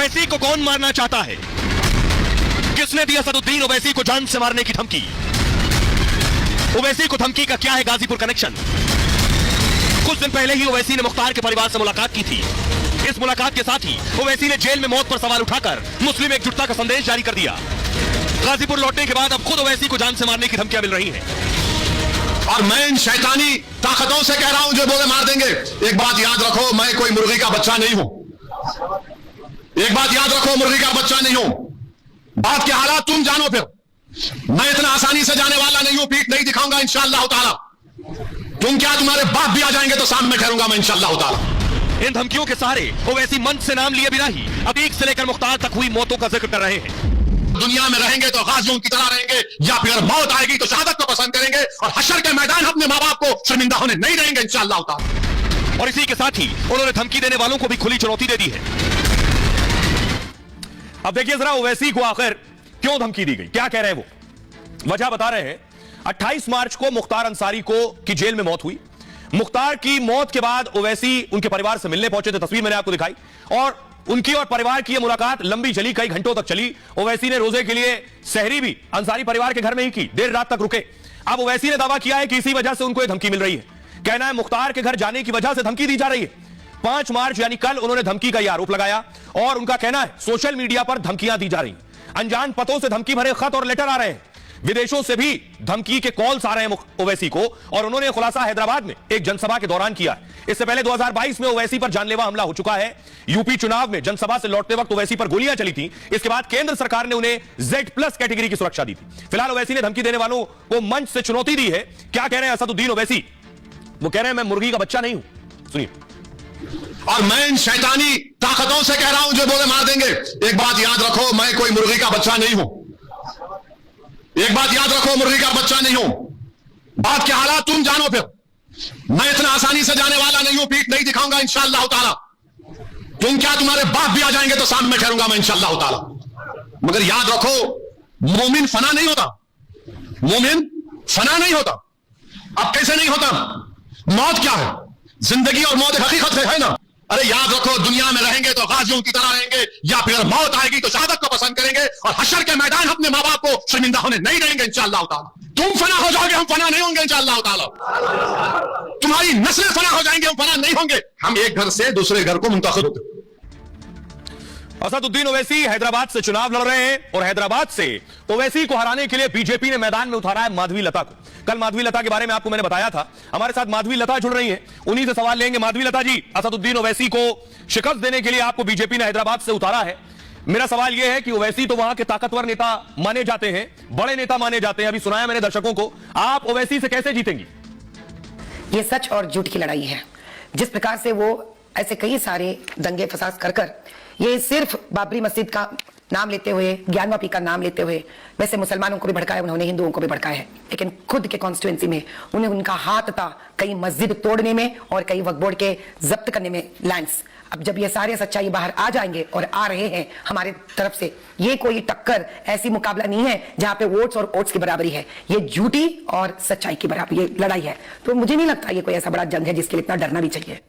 ओवैसी को कौन मारना चाहता है? किसने दी असदुद्दीन ओवैसी को जान से मारने की धमकी? ओवैसी को धमकी का क्या है गाजीपुर कनेक्शन? कुछ दिन पहले ही ओवैसी ने मुख्तार के परिवार से मुलाकात की थी। इस मुलाकात के साथ ही ओवैसी ने जेल में मौत पर सवाल उठाकर मुस्लिम एकजुटता का संदेश जारी कर दिया। गाजीपुर लौटने के बाद अब खुद ओवैसी को जान से मारने की धमकियां मिल रही हैं। और मैं इन शैतानी ताकतों से कह रहा हूं जो बोले मार देंगे, एक बात याद रखो, मैं कोई मुर्गी का बच्चा नहीं हूं। एक बात याद रखो, मुर्गी का बच्चा नहीं हूं। बात के हालात तुम जानो। फिर मैं इतना आसानी से जाने वाला नहीं हूं, पीठ नहीं दिखाऊंगा इंशाअल्लाह ताला। तुम क्या, तुम्हारे बाप भी आ जाएंगे तो सामने ठहरूंगा मैं इंशाअल्लाह ताला। इन धमकियों के सहारे ओवैसी मंच से नाम लिए बिना ही अतीक से लेकर मुख्तार तक हुई मौतों का जिक्र कर रहे हैं। दुनिया में रहेंगे तो गाजियों की तरह रहेंगे, या फिर मौत आएगी तो शहादत को पसंद करेंगे, और हशर के मैदान अपने माँ बाप को शर्मिंदा होने नहीं देंगे इंशाअल्लाह ताला। और इसी के साथ ही उन्होंने धमकी देने वालों को भी खुली चुनौती दे दी है। अब देखिए जरा ओवैसी को आखिर क्यों धमकी दी गई, क्या कह रहे हैं वो, वजह बता रहे हैं। 28 मार्च को मुख्तार अंसारी की जेल में मौत हुई। मुख्तार की मौत के बाद ओवैसी उनके परिवार से मिलने पहुंचे थे, तस्वीर मैंने आपको दिखाई, और उनकी और परिवार की यह मुलाकात लंबी चली, कई घंटों तक चली। ओवैसी ने रोजे के लिए सहरी भी अंसारी परिवार के घर में ही की, देर रात तक रुके। अब ओवैसी ने दावा किया है कि इसी वजह से उनको यह धमकी मिल रही है। कहना है मुख्तार के घर जाने की वजह से धमकी दी जा रही है। 5 मार्च यानी कल उन्होंने धमकी का यह आरोप लगाया, और उनका कहना है सोशल मीडिया पर धमकियां दी जा रही हैं, अनजान पतों से धमकी भरे खत और लेटर आ रहे हैं, विदेशों से भी धमकी के कॉल्स आ रहे हैं ओवैसी को। और उन्होंने खुलासा हैदराबाद में एक जनसभा के दौरान किया है। इससे पहले 2022 में ओवैसी पर जानलेवा हमला हो चुका है। यूपी चुनाव में जनसभा से लौटते वक्त ओवैसी पर गोलियां चली थी। इसके बाद केंद्र सरकार ने उन्हें Z+ कैटेगरी की सुरक्षा दी थी। फिलहाल ओवैसी ने धमकी देने वालों को मंच से चुनौती दी है। क्या कह रहे हैं असदुद्दीन ओवैसी? वो कह रहे हैं मैं मुर्गी का बच्चा नहीं हूं, सुनिए। और मैं इन शैतानी ताकतों से कह रहा हूं जो बोले मार देंगे, एक बात याद रखो, मैं कोई मुर्गी का बच्चा नहीं हूं। एक बात याद रखो, मुर्गी का बच्चा नहीं हूं। बात के हालात तुम जानो। फिर मैं इतना आसानी से जाने वाला नहीं हूं, पीठ नहीं दिखाऊंगा इंशाअल्लाह ताला। तुम क्या, तुम्हारे बाप भी आ जाएंगे तो सामने ठहरूंगा मैं इंशाअल्लाह ताला। मगर याद रखो, मोमिन फना नहीं होता, मोमिन फना नहीं होता। अब कैसे नहीं होता? मौत क्या है? जिंदगी और मौत हकीकत है ना। अरे याद रखो, दुनिया में रहेंगे तो गाजियों की तरह रहेंगे, या फिर मौत आएगी तो शहादत को पसंद करेंगे, और हशर के मैदान अपने माँ बाप को शर्मिंदा होने नहीं देंगे इंशाअल्लाह ताला। तुम फना हो जाओगे, हम फना नहीं होंगे इंशाअल्लाह ताला। तुम्हारी नस्लें फना हो जाएंगे, हम फना नहीं होंगे। हम एक घर से दूसरे घर को मुंतखब होते। असदुद्दीन ओवैसी हैदराबाद से चुनाव लड़ रहे हैं, और हैदराबाद से ओवैसी को हराने के लिए बीजेपी ने मैदान में उतारा है माधवी लता को। कल माधवी लता के बारे में आपको मैंने बताया था। हमारे साथ माधवी लता जुड़ रही हैं, उन्हीं से सवाल लेंगे। माधवी लता जी, असदुद्दीन ओवैसी को शिकस्त देने के लिए आपको बीजेपी ने हैदराबाद से उतारा है। मेरा सवाल यह है कि ओवैसी तो वहां के ताकतवर नेता माने जाते हैं, बड़े नेता माने जाते हैं। अभी सुनाया मैंने दर्शकों को, आप ओवैसी से कैसे जीतेंगी? ये सच और झूठ की लड़ाई है। जिस प्रकार से वो ऐसे कई सारे दंगे फसाद कर ये सिर्फ बाबरी मस्जिद का नाम लेते हुए, ज्ञानवापी का नाम लेते हुए, वैसे मुसलमानों को भी भड़काया उन्होंने, हिंदुओं को भी भड़काया है, लेकिन खुद के कॉन्स्टिट्यूएंसी में उन्हें उनका हाथ था कई मस्जिद तोड़ने में और कई वक्फ बोर्ड के जब्त करने में लैंड्स। अब जब ये सारे सच्चाई बाहर आ जाएंगे, और आ रहे हैं हमारे तरफ से, ये कोई टक्कर ऐसी मुकाबला नहीं है जहां पे वोट्स और ओट्स की बराबरी है। ये झूठी और सच्चाई की बराबरी ये लड़ाई है। तो मुझे नहीं लगता ये कोई ऐसा बड़ा जंग है जिसके लिए इतना डरना भी चाहिए।